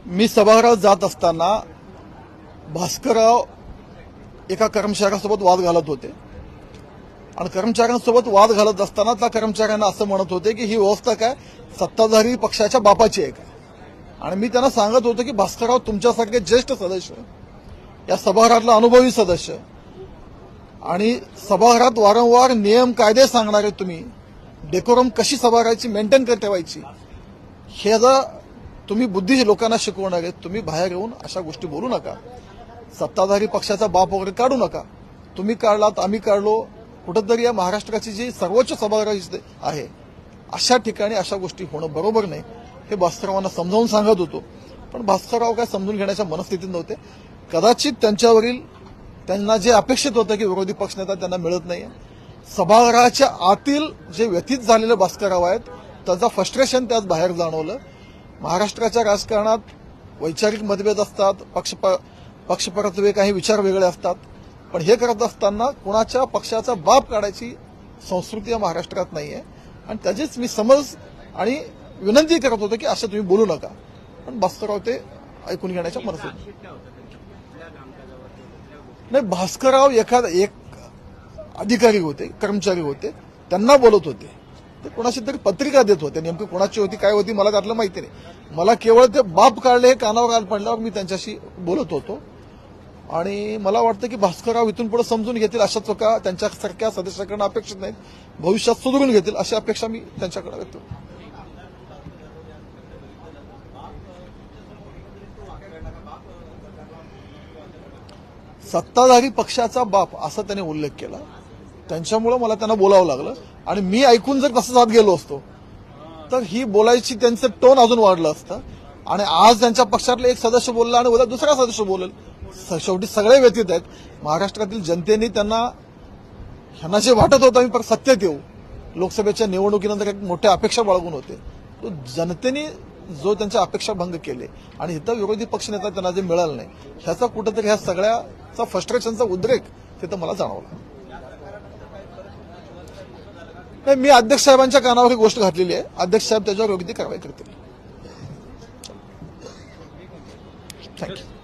मी सभागृहात जात असताना भास्करराव एका कर्मचाऱ्यासोबत वाद घालत होते आणि कर्मचाऱ्यांसोबत वाद घालत असताना त्या कर्मचाऱ्यांना असं म्हणत होते की ही व्यवस्था काय सत्ताधारी पक्षाच्या बापाची आहे का. आणि मी त्यांना सांगत होतो की भास्करराव तुमच्यासारखे ज्येष्ठ सदस्य, या सभागृहातला अनुभवी सदस्य आणि सभागृहात वारंवार नियम कायदे सांगणारे तुम्ही, डेकोरम कशी सभागृहाची मेंटेन ठेवायची हे जर तुम्ही बुद्धी लोकांना शिकवणार आहेत, तुम्ही बाहेर येऊन अशा गोष्टी बोलू नका. सत्ताधारी पक्षाचा बाप वगैरे काढू नका. तुम्ही काढलात, आम्ही काढलो, कुठंतरी या महाराष्ट्राची जी सर्वोच्च सभागृह आहे अशा ठिकाणी अशा गोष्टी होणं बरोबर नाही हे भास्कररावांना समजावून सांगत होतो. पण भास्करराव काय समजून घेण्याच्या मनस्थितीत नव्हते. कदाचित त्यांना जे अपेक्षित होतं की विरोधी पक्षनेता त्यांना मिळत नाहीये. सभागृहाच्या आतील जे व्यथित झालेले भास्करराव आहेत त्याचं फ्रस्ट्रेशन त्यात बाहेर जाणवलं. महाराष्ट्राच्या राजकारणात वैचारिक मतभेद असतात, पक्षपरत्वे काही विचार वेगळे असतात, पण हे करत असताना कुणाच्या पक्षाचा बाप काढायची संस्कृती या महाराष्ट्रात नाहीये. आणि त्याचीच मी समज आणि विनंती करत होतो की असं तुम्ही बोलू नका. पण भास्करराव ते ऐकून घेण्याच्या मनस्थितीत नाही. भास्करराव एक अधिकारी होते, कर्मचारी होते, त्यांना बोलत होते. ते कोणाशी तरी पत्रिका देत होते. नेमकी कोणाची होती काय होती मला त्यातलं माहिती नाही. मला केवळ ते बाप काढले हे कानावर पडल्यावर मी त्यांच्याशी बोलत होतो. आणि मला वाटतं की भास्करराव इथून पुढे समजून घेतील. अशा चुका त्यांच्यासारख्या सदस्याकडून अपेक्षित नाहीत. भविष्यात सुधारून घेतील अशी अपेक्षा मी त्यांच्याकडे व्यक्त करतो. सत्ताधारी पक्षाचा बाप असा त्याने उल्लेख केला. त्यांच्यामुळे मला त्यांना बोलावं लागलं आणि मी ऐकून जर तसं जात गेलो असतो तर ही बोलायची त्यांचं टोन अजून वाढलं असतं. आणि आज त्यांच्या पक्षातला एक सदस्य बोलला आणि उद्या दुसरा सदस्य बोलेल. शेवटी सगळे व्यथित आहेत. महाराष्ट्रातील जनतेने ह्यांना जे वाटत होतं आम्ही परत सत्तेत येऊ, लोकसभेच्या निवडणुकीनंतर एक मोठ्या अपेक्षा बाळगून होते, तो जनतेने जो त्यांच्या अपेक्षा भंग केले आणि इथं विरोधी पक्षनेता त्यांना जे मिळालं नाही ह्याचा कुठेतरी ह्या सगळ्याचा फ्रस्ट्रेशनचा उद्रेक तिथं मला जाणवला. मी अध्यक्ष साहेबांच्या कानावर ही गोष्ट घातलेली आहे. अध्यक्ष साहेब त्याच्यावर योग्य ती कारवाई करतील. थँक्यू.